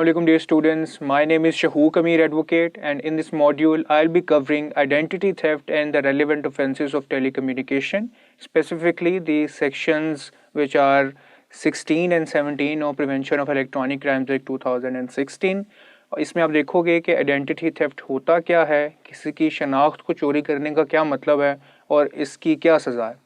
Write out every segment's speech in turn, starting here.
Assalamualaikum dear students, my name is Shahook Amir Advocate, and in this module I'll be covering identity theft and the relevant offences of telecommunication, specifically the sections which are 16 and 17 of Prevention of Electronic Crimes Act 2016। और इसमें आप देखोगे कि identity theft होता क्या है, किसी की शनाख्त को चोरी करने का क्या मतलब है और इसकी क्या सज़ा है।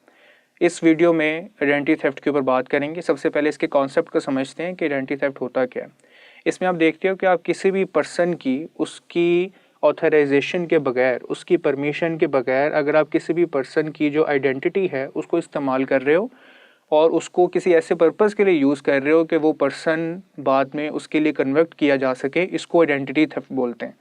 इस वीडियो में आइडेंटिटी थेफ्ट के ऊपर बात करेंगे। सबसे पहले इसके कॉन्सेप्ट को समझते हैं कि आइडेंटिटी थेफ्ट होता क्या है। इसमें आप देखते हो कि आप किसी भी पर्सन की उसकी ऑथराइजेशन के बगैर, उसकी परमिशन के बगैर अगर आप किसी भी पर्सन की जो आइडेंटिटी है उसको इस्तेमाल कर रहे हो और उसको किसी ऐसे पर्पज़ के लिए यूज़ कर रहे हो कि वो पर्सन बाद में उसके लिए कन्वर्ट किया जा सके, इसको आइडेंटिटी थेफ्ट बोलते हैं।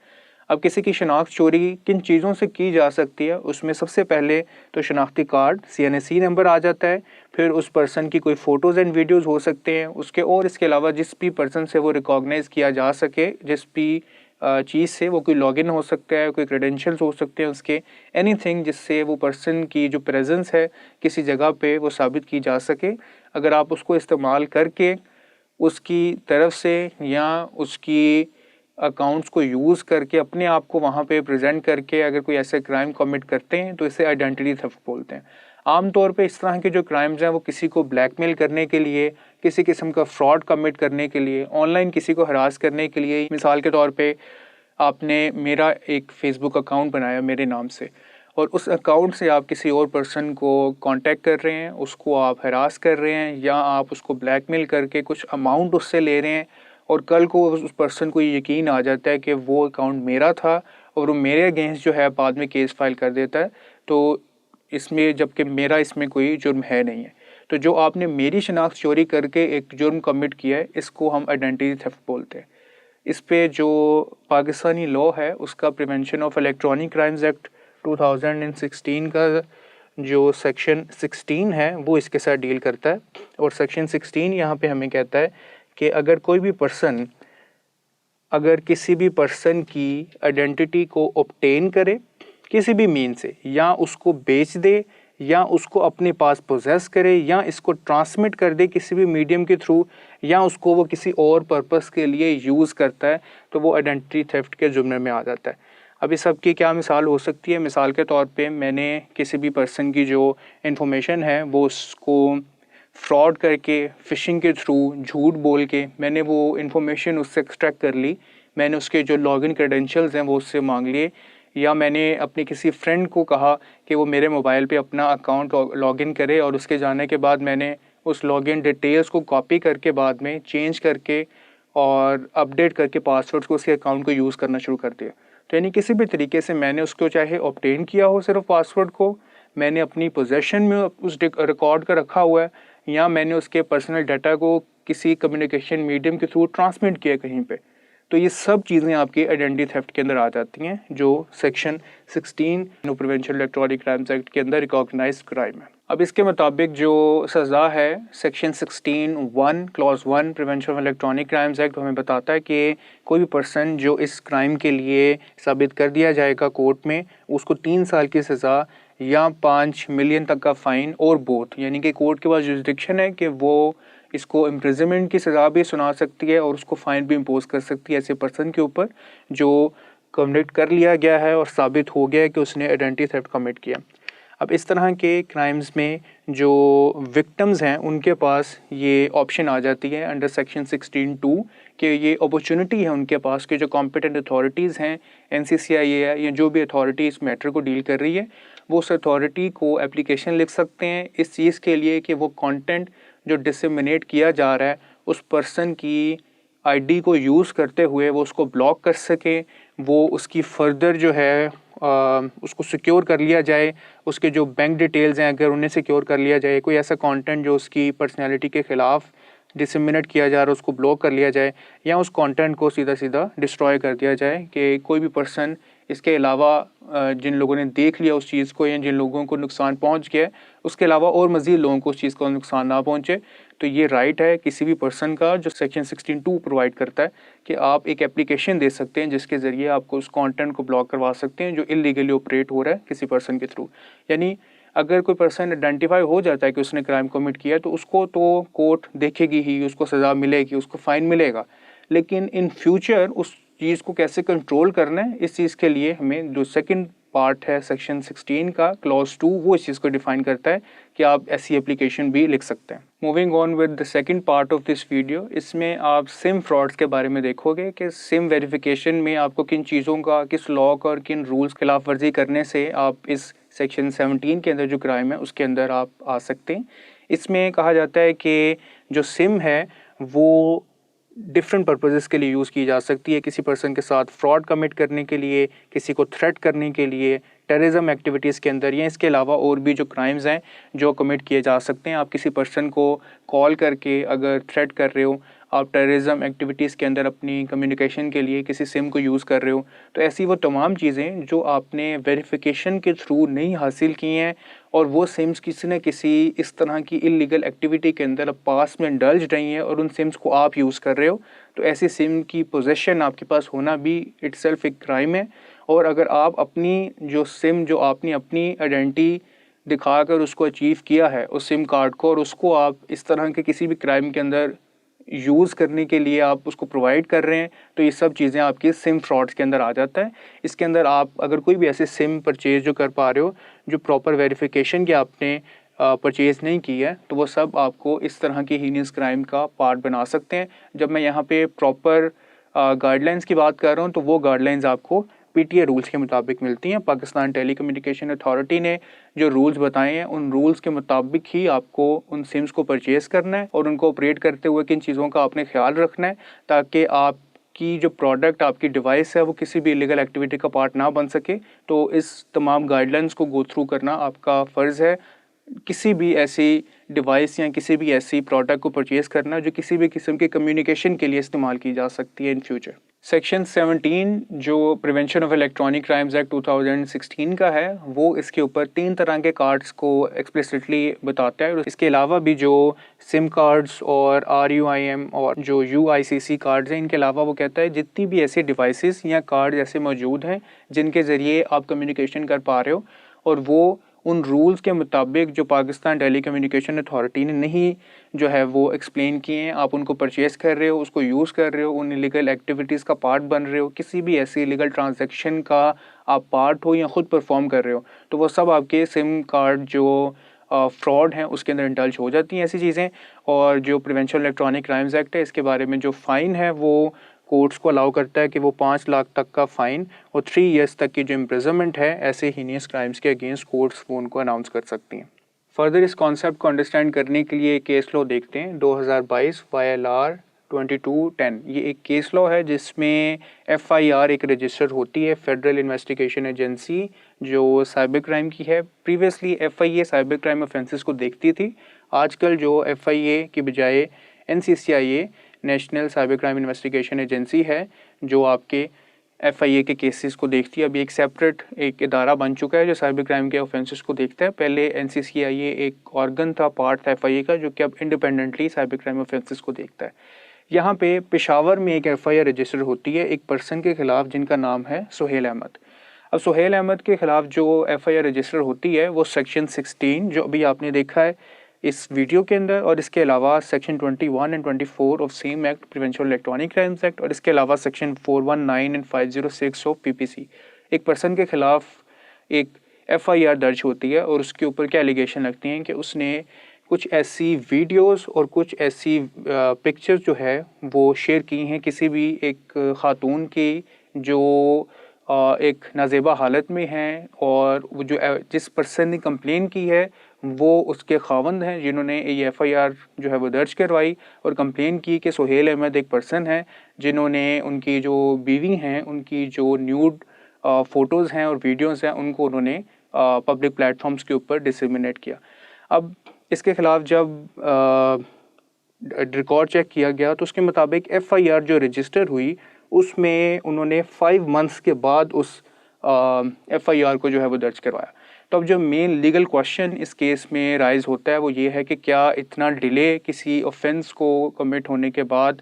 अब किसी की शनाख्त चोरी किन चीज़ों से की जा सकती है, उसमें सबसे पहले तो शनाख्ती कार्ड CNSE नंबर आ जाता है, फिर उस पर्सन की कोई फ़ोटोज़ एंड वीडियोज़ हो सकते हैं उसके, और इसके अलावा जिस भी पर्सन से वो रिकॉग्नाइज़ किया जा सके, जिस भी चीज़ से वो कोई लॉगिन हो सकता है, कोई क्रेडेंशियल्स हो सकते हैं उसके, एनीथिंग जिससे वो पर्सन की जो प्रेजेंस है किसी जगह पे वो साबित की जा सके। अगर आप उसको इस्तेमाल करके उसकी तरफ से या उसकी अकाउंट्स को यूज़ करके अपने आप को वहाँ पे प्रेजेंट करके अगर कोई ऐसे क्राइम कमिट करते हैं तो इसे आइडेंटिटी थेफ्ट बोलते हैं। आमतौर पे इस तरह के जो क्राइम्स हैं वो किसी को ब्लैकमेल करने के लिए, किसी किस्म का फ्रॉड कमिट करने के लिए, ऑनलाइन किसी को हरास करने के लिए। मिसाल के तौर पे आपने मेरा एक फेसबुक अकाउंट बनाया मेरे नाम से और उस अकाउंट से आप किसी और पर्सन को कांटेक्ट कर रहे हैं, उसको आप हरास कर रहे हैं या आप उसको ब्लैकमेल करके कुछ अमाउंट उससे ले रहे हैं, और कल को उस पर्सन को यकीन आ जाता है कि वो अकाउंट मेरा था और वो मेरे अगेंस्ट जो है बाद में केस फाइल कर देता है, तो इसमें जबकि मेरा इसमें कोई जुर्म है नहीं है। तो जो आपने मेरी शनाख्त चोरी करके एक जुर्म कमिट किया है, इसको हम आइडेंटिटी थेफ्ट बोलते हैं। इस पे जो पाकिस्तानी लॉ है उसका prevention of electronic crimes act 2016 का जो सेक्शन 16 है वो इसके साथ डील करता है। और सेक्शन 16 यहाँ पे हमें कहता है कि अगर कोई भी पर्सन अगर किसी भी पर्सन की आइडेंटिटी को ऑब्टेन करे किसी भी मीन से, या उसको बेच दे या उसको अपने पास पोजेस करे या इसको ट्रांसमिट कर दे किसी भी मीडियम के थ्रू, या उसको वो किसी और पर्पस के लिए यूज़ करता है, तो वो आइडेंटिटी थेफ्ट के जुम्मे में आ जाता है। अब इस सब की क्या मिसाल हो सकती है? मिसाल के तौर पे मैंने किसी भी पर्सन की जो इन्फॉर्मेशन है वो उसको फ्रॉड करके, फ़िशिंग के थ्रू, झूठ बोल के मैंने वो इन्फॉर्मेशन उससे एक्सट्रैक्ट कर ली, मैंने उसके जो लॉगिन क्रेडेंशियल्स हैं वो उससे मांग लिए, या मैंने अपने किसी फ्रेंड को कहा कि वो मेरे मोबाइल पे अपना अकाउंट लॉगिन करे, और उसके जाने के बाद मैंने उस लॉगिन डिटेल्स को कॉपी करके बाद में चेंज करके और अपडेट करके पासवर्ड्स को उसके अकाउंट को यूज़ करना शुरू कर दिया। तो यानी किसी भी तरीके से मैंने उसको चाहे ऑब्टेन किया हो, सिर्फ पासवर्ड को मैंने अपनी पोजेशन में उस रिकॉर्ड का रखा हुआ है, या मैंने उसके पर्सनल डाटा को किसी कम्युनिकेशन मीडियम के थ्रू ट्रांसमिट किया कहीं पे, तो ये सब चीज़ें आपकी आइडेंटिटी थेफ्ट के अंदर आ जाती हैं, जो section 16 prevention electronic crimes act के अंदर रिकॉग्नाइज क्राइम है। अब इसके मुताबिक जो सज़ा है section 16(1) clause 1 prevention of electronic crimes act हमें बताता है कि कोई भी पर्सन जो इस क्राइम के लिए साबित कर दिया जाएगा कोर्ट में, उसको 3 साल की सज़ा या 5 मिलियन तक का फ़ाइन और बोथ, यानी कि कोर्ट के पास जुरिसडिक्शन है कि वो इसको इम्प्रिजनमेंट की सज़ा भी सुना सकती है और उसको फ़ाइन भी इम्पोज कर सकती है ऐसे पर्सन के ऊपर जो कन्विक्ट कर लिया गया है और साबित हो गया है कि उसने आइडेंटिटी थेफ्ट कमिट किया। अब इस तरह के क्राइम्स में जो विक्टिम्स हैं उनके पास ये ऑप्शन आ जाती है अंडर सेक्शन 16(2) कि ये अपॉर्चुनिटी है उनके पास कि जो कॉम्पिटेंट अथॉरिटीज़ हैं, NCCI है या जो भी अथॉरिटी इस मैटर को डील कर रही है, वो उस अथॉरिटी को एप्लीकेशन लिख सकते हैं इस चीज़ के लिए कि वो कंटेंट जो डिसमिनेट किया जा रहा है उस पर्सन की आईडी को यूज़ करते हुए वो उसको ब्लॉक कर सकें, वो उसकी फर्दर जो है उसको सिक्योर कर लिया जाए, उसके जो बैंक डिटेल्स हैं अगर उन्हें सिक्योर कर लिया जाए, कोई ऐसा कंटेंट जो उसकी पर्सनैलिटी के ख़िलाफ़ डिसमिनेट किया जा रहा है उसको ब्लॉक कर लिया जाए, या उस कंटेंट को सीधा सीधा डिस्ट्रॉय कर दिया जाए कि कोई भी पर्सन इसके अलावा जिन लोगों ने देख लिया उस चीज़ को या जिन लोगों को नुकसान पहुंच गया उसके अलावा और मज़ीद लोगों को उस चीज़ का नुकसान ना पहुंचे। तो ये राइट है किसी भी पर्सन का जो सेक्शन 16(2) प्रोवाइड करता है कि आप एक एप्लीकेशन दे सकते हैं जिसके ज़रिए आपको उस कंटेंट को ब्लॉक करवा सकते हैं जो इलीगली ऑपरेट हो रहा है किसी पर्सन के थ्रू। यानी अगर कोई पर्सन आइडेंटिफाई हो जाता है कि उसने क्राइम कमिट किया तो उसको तो कोर्ट देखेगी ही, उसको सज़ा मिलेगी, उसको फ़ाइन मिलेगा, लेकिन इन फ्यूचर उस चीज़ को कैसे कंट्रोल करना है, इस चीज़ के लिए हमें जो सेकंड पार्ट है सेक्शन 16 का क्लॉज 2, वो इस चीज़ को डिफाइन करता है कि आप ऐसी एप्लीकेशन भी लिख सकते हैं। Moving on with the second part of this video, इसमें आप सिम फ्रॉड्स के बारे में देखोगे कि सिम वेरिफिकेशन में आपको किन चीज़ों का, किस लॉ का और किन रूल्स खिलाफ वर्जी करने से आप इस सेक्शन 17 के अंदर जो क्राइम है उसके अंदर आप आ सकते हैं। इसमें कहा जाता है कि जो सिम है वो डिफरेंट पर्पसेस के लिए यूज़ की जा सकती है, किसी पर्सन के साथ फ्रॉड कमिट करने के लिए, किसी को थ्रेट करने के लिए, टेररिज्म एक्टिविटीज़ के अंदर, या इसके अलावा और भी जो क्राइम्स हैं जो कमिट किए जा सकते हैं। आप किसी पर्सन को कॉल करके अगर थ्रेट कर रहे हो, आप टेररिज्म एक्टिविटीज़ के अंदर अपनी कम्युनिकेशन के लिए किसी सिम को यूज़ कर रहे हो, तो ऐसी वो तमाम चीज़ें जो आपने वेरिफिकेशन के थ्रू नहीं हासिल की हैं और वो सिम्स किसी न किसी इस तरह की इलीगल एक्टिविटी के अंदर अब पास में डल्ज रही हैं और उन सिम्स को आप यूज़ कर रहे हो, तो ऐसी सिम की पोजेशन आपके पास होना भी इटसेल्फ एक क्राइम है। और अगर आप अपनी जो सिम, जो आपने अपनी आइडेंटिटी दिखाकर उसको अचीव किया है उस सिम कार्ड को, और उसको आप इस तरह के किसी भी क्राइम के अंदर यूज़ करने के लिए आप उसको प्रोवाइड कर रहे हैं, तो ये सब चीज़ें आपकी सिम फ्रॉड्स के अंदर आ जाता है। इसके अंदर आप अगर कोई भी ऐसे सिम परचेज जो कर पा रहे हो जो प्रॉपर वेरिफिकेशन के आपने परचेज़ नहीं की है, तो वो सब आपको इस तरह की हीनियस क्राइम का पार्ट बना सकते हैं। जब मैं यहाँ पे प्रॉपर गाइडलाइंस की बात कर रहा हूँ तो वो गाइडलाइंस आपको पीटीए रूल्स के मुताबिक मिलती हैं। पाकिस्तान टेलीकम्युनिकेशन अथॉरिटी ने जो रूल्स बताए हैं उन रूल्स के मुताबिक ही आपको उन सिम्स को परचेज़ करना है और उनको ऑपरेट करते हुए किन चीज़ों का आपने ख्याल रखना है ताकि आपकी जो प्रोडक्ट, आपकी डिवाइस है वो किसी भी इलीगल एक्टिविटी का पार्ट ना बन सके। तो इस तमाम गाइडलाइंस को गो थ्रू करना आपका फ़र्ज़ है। किसी भी ऐसी डिवाइस या किसी भी ऐसी प्रोडक्ट को परचेज़ करना जो किसी भी किस्म के कम्युनिकेशन के लिए इस्तेमाल की जा सकती है इन फ्यूचर। सेक्शन 17 जो prevention of electronic crimes act 2016 का है, वो इसके ऊपर 3 तरह के कार्ड्स को एक्सप्लिसिटली बताता है। इसके अलावा भी जो सिम कार्ड्स और RUIM और जो UICC कार्ड्स हैं, इनके अलावा वो कहता है जितनी भी ऐसी डिवाइसेस या कार्ड ऐसे मौजूद हैं जिनके ज़रिए आप कम्युनिकेशन कर पा रहे हो और वो उन रूल्स के मुताबिक जो पाकिस्तान टेलीकम्युनिकेशन अथॉरिटी ने नहीं जो है वो एक्सप्लेन किए हैं, आप उनको परचेज़ कर रहे हो, उसको यूज़ कर रहे हो, उन इलीगल एक्टिविटीज़ का पार्ट बन रहे हो, किसी भी ऐसी इलीगल ट्रांजैक्शन का आप पार्ट हो या ख़ुद परफॉर्म कर रहे हो, तो वो सब आपके सिम कार्ड जो फ्रॉड हैं उसके अंदर इंडल्ज हो जाती हैं ऐसी चीज़ें। और जो प्रिवेंशन इलेक्ट्रॉनिक क्राइम्स एक्ट है, इसके बारे में जो फ़ाइन है वो कोर्ट्स को अलाउ करता है कि वो 5 लाख तक का फ़ाइन और 3 ईयर्स तक की जो इम्प्रिजनमेंट है ऐसे हीनियस क्राइम्स के अगेंस्ट कोर्ट्स वो उनको अनाउंस कर सकती हैं। फर्दर इस कॉन्सेप्ट को अंडरस्टैंड करने के लिए केस लॉ देखते हैं 2022 YLR 2210। ये एक केस लॉ है जिसमें FIR एक रजिस्टर होती है, फेडरल इन्वेस्टिगेशन एजेंसी, जो साइबर क्राइम की है। Previously FIA cyber crime offences को देखती थी, आजकल जो FIA की बजाय NCCIA national cyber crime investigation agency है जो आपके FIA के केसेस को देखती है। अभी एक सेपरेट एक इदारा बन चुका है जो साइबर क्राइम के ऑफेंसेस को देखता है। पहले NCCIA एक ऑर्गन था, पार्ट था FIA का, जो कि अब इंडिपेंडेंटली साइबर क्राइम ऑफेंसेस को देखता है। यहाँ पे पेशावर में एक FIR रजिस्टर होती है एक पर्सन के खिलाफ जिनका नाम है सुहेल अहमद। अब सुहेल अहमद के खिलाफ जो FIR रजिस्टर होती है वो सेक्शन 16 जो अभी आपने देखा है इस वीडियो के अंदर, और इसके अलावा section 21 and 24 of same act prevention electronic crimes act, और इसके अलावा सेक्शन 419 एंड 506 ऑफ PPC, एक पर्सन के खिलाफ एक FIR दर्ज होती है और उसके ऊपर क्या एलिगेशन लगती हैं कि उसने कुछ ऐसी वीडियोस और कुछ ऐसी पिक्चर्स जो है वो शेयर की हैं किसी भी एक ख़ातून की जो एक नाजेबा हालत में हैं, और वो जो जिस पर्सन ने कंप्लेन की है वो उसके खावंद हैं जिन्होंने ये FIR जो है वो दर्ज करवाई और कंप्लेन की कि सुहेल अहमद एक पर्सन है जिन्होंने उनकी जो बीवी हैं उनकी जो न्यूड फ़ोटोज़ हैं और वीडियोज़ हैं उनको उन्होंने पब्लिक प्लेटफॉर्म्स के ऊपर डिसेमिनेट किया। अब इसके ख़िलाफ़ जब रिकॉर्ड चेक किया गया तो उसके मुताबिक FIR जो रजिस्टर हुई उसमें उन्होंने 5 मंथ्स के बाद उस FIR को जो है वो दर्ज करवाया। तो अब जो मेन लीगल क्वेश्चन इस केस में राइज होता है वो ये है कि क्या इतना डिले किसी ऑफेंस को कमिट होने के बाद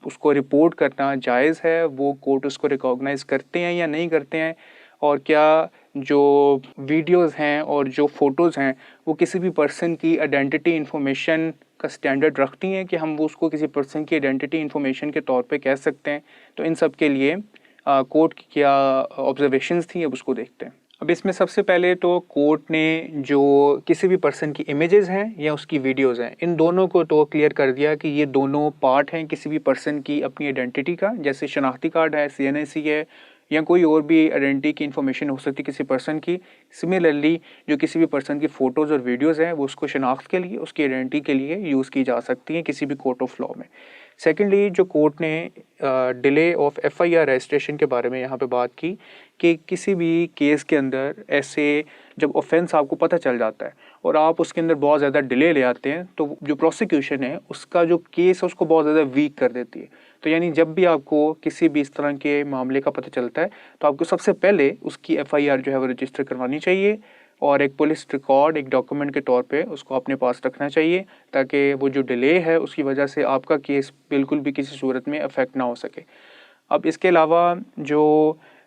उसको रिपोर्ट करना जायज़ है, वो कोर्ट उसको रिकॉग्नाइज़ करते हैं या नहीं करते हैं। और क्या जो वीडियोस हैं और जो फ़ोटोज़ हैं वो किसी भी पर्सन की आइडेंटिटी इन्फॉर्मेशन का स्टैंडर्ड रखती हैं कि हम वो उसको किसी पर्सन की आइडेंटिटी इन्फॉर्मेशन के तौर पे कह सकते हैं। तो इन सब के लिए कोर्ट की क्या ऑब्जर्वेशंस थी, अब उसको देखते हैं। अब इसमें सबसे पहले तो कोर्ट ने जो किसी भी पर्सन की इमेजेस हैं या उसकी वीडियोस हैं, इन दोनों को तो क्लियर कर दिया कि ये दोनों पार्ट हैं किसी भी पर्सन की अपनी आइडेंटिटी का। जैसे शनाख्ती कार्ड है, CNAC है, या कोई और भी आइडेंटिटी की इन्फॉर्मेशन हो सकती है किसी पर्सन की। सिमिलरली जो किसी भी पर्सन की फ़ोटोज़ और वीडियोज़ हैं वो उसको शनाख्त के लिए, उसकी आइडेंटिटी के लिए यूज़ की जा सकती हैं किसी भी कोर्ट ऑफ लॉ में। सेकेंडली जो कोर्ट ने डिले ऑफ FIR रजिस्ट्रेशन के बारे में यहाँ पे बात की कि किसी भी केस के अंदर ऐसे जब ऑफेंस आपको पता चल जाता है और आप उसके अंदर बहुत ज़्यादा डिले ले आते हैं तो जो प्रोसिक्यूशन है उसका जो केस है उसको बहुत ज़्यादा वीक कर देती है। तो यानी जब भी आपको किसी भी इस तरह के मामले का पता चलता है तो आपको सबसे पहले उसकी FIR जो है वो रजिस्टर करवानी चाहिए और एक पुलिस रिकॉर्ड, एक डॉक्यूमेंट के तौर पे उसको अपने पास रखना चाहिए ताकि वो जो डिले है उसकी वजह से आपका केस बिल्कुल भी किसी सूरत में अफेक्ट ना हो सके। अब इसके अलावा जो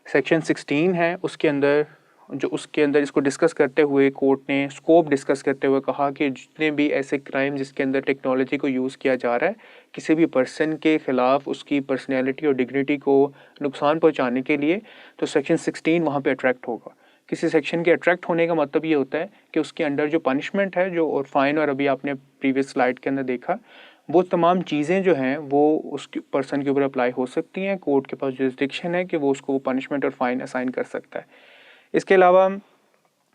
सेक्शन 16 है उसके अंदर इसको डिस्कस करते हुए कोर्ट ने स्कोप डिस्कस करते हुए कहा कि जितने भी ऐसे क्राइम जिसके अंदर टेक्नोलॉजी को यूज़ किया जा रहा है किसी भी पर्सन के ख़िलाफ़ उसकी पर्सनैलिटी और डिग्निटी को नुकसान पहुंचाने के लिए, तो सेक्शन 16 वहाँ पे अट्रैक्ट होगा। किसी सेक्शन के अट्रैक्ट होने का मतलब ये होता है कि उसके अंडर जो पनिशमेंट है जो और फाइन, और अभी आपने प्रीवियस स्लाइड के अंदर देखा वो तमाम चीज़ें जो हैं वो उस पर्सन के ऊपर अप्लाई हो सकती हैं। कोर्ट के पास जुरिस्डिक्शन है कि वो उसको पनिशमेंट और फाइन असाइन कर सकता है। इसके अलावा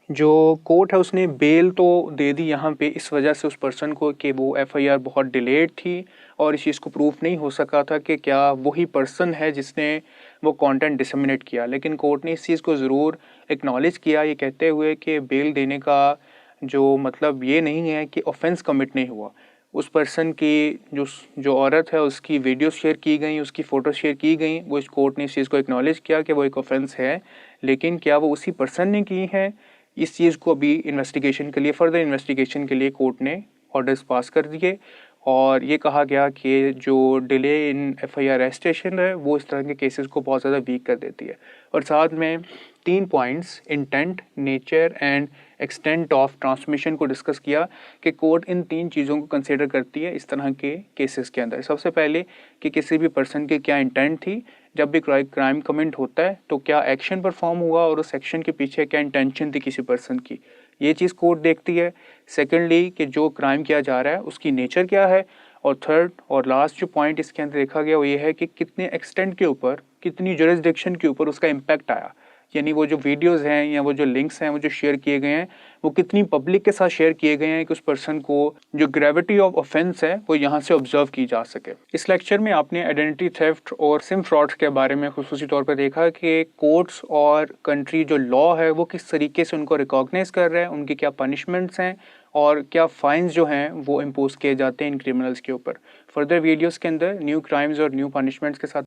जो कोर्ट है उसने बेल तो दे दी यहाँ पे इस वजह से उस पर्सन को कि वो FIR बहुत डिलेड थी और इस चीज़ को प्रूफ नहीं हो सका था कि क्या वही पर्सन है जिसने वो कंटेंट डिसमिनेट किया। लेकिन कोर्ट ने इस चीज़ को ज़रूर एक्नॉलेज किया ये कहते हुए कि बेल देने का जो मतलब ये नहीं है कि ऑफेंस कमिट नहीं हुआ। उस पर्सन की जो औरत है उसकी वीडियो शेयर की गई, उसकी फ़ोटो शेयर की गई, वो इस कोर्ट ने इस चीज़ को एक्नॉलेज किया कि वो एक ऑफेंस है, लेकिन क्या वो उसी पर्सन ने की है, इस चीज़ को अभी इन्वेस्टिगेशन के लिए, फर्दर इन्वेस्टिगेशन के लिए कोर्ट ने ऑर्डर्स पास कर दिए। और ये कहा गया कि जो डिले इन FIR रजिस्ट्रेशन है वो इस तरह के केसेस को बहुत ज़्यादा वीक कर देती है। और साथ में 3 points intent, nature and extent of transmission को डिस्कस किया कि कोर्ट इन 3 चीज़ों को कंसिडर करती है इस तरह के केसेस के अंदर। सबसे पहले कि किसी भी पर्सन की क्या इंटेंट थी, जब भी क्राइम कमिट होता है तो क्या एक्शन परफॉर्म हुआ और उस एक्शन के पीछे क्या इंटेंशन थी किसी पर्सन की, ये चीज़ कोर्ट देखती है। सेकेंडली कि जो क्राइम किया जा रहा है उसकी नेचर क्या है, और थर्ड और लास्ट जो पॉइंट इसके अंदर देखा गया वो ये है कि कितने एक्सटेंट के ऊपर, कितनी जुरिस्डिक्शन के ऊपर उसका इम्पैक्ट आया। यानी वो जो वीडियोस हैं या वो जो लिंक्स हैं वो जो शेयर किए गए हैं वो कितनी पब्लिक के साथ शेयर किए गए हैं कि उस पर्सन को जो ग्रेविटी ऑफ ऑफेंस है वो यहाँ से ऑब्जर्व की जा सके। इस लेक्चर में आपने आइडेंटिटी थेफ्ट और सिम फ्रॉड्स के बारे में खुसूसी तौर पर देखा कि कोर्ट्स और कंट्री जो लॉ है वो किस तरीके से उनको रिकॉग्नाइज कर रहे हैं, उनकी क्या पनिशमेंट्स हैं और क्या फाइन्स जो हैं वो इम्पोज किए जाते हैं इन क्रिमिनल्स के ऊपर। फर्दर वीडियोस के अंदर न्यू क्राइम्स और न्यू पनिशमेंट्स के साथ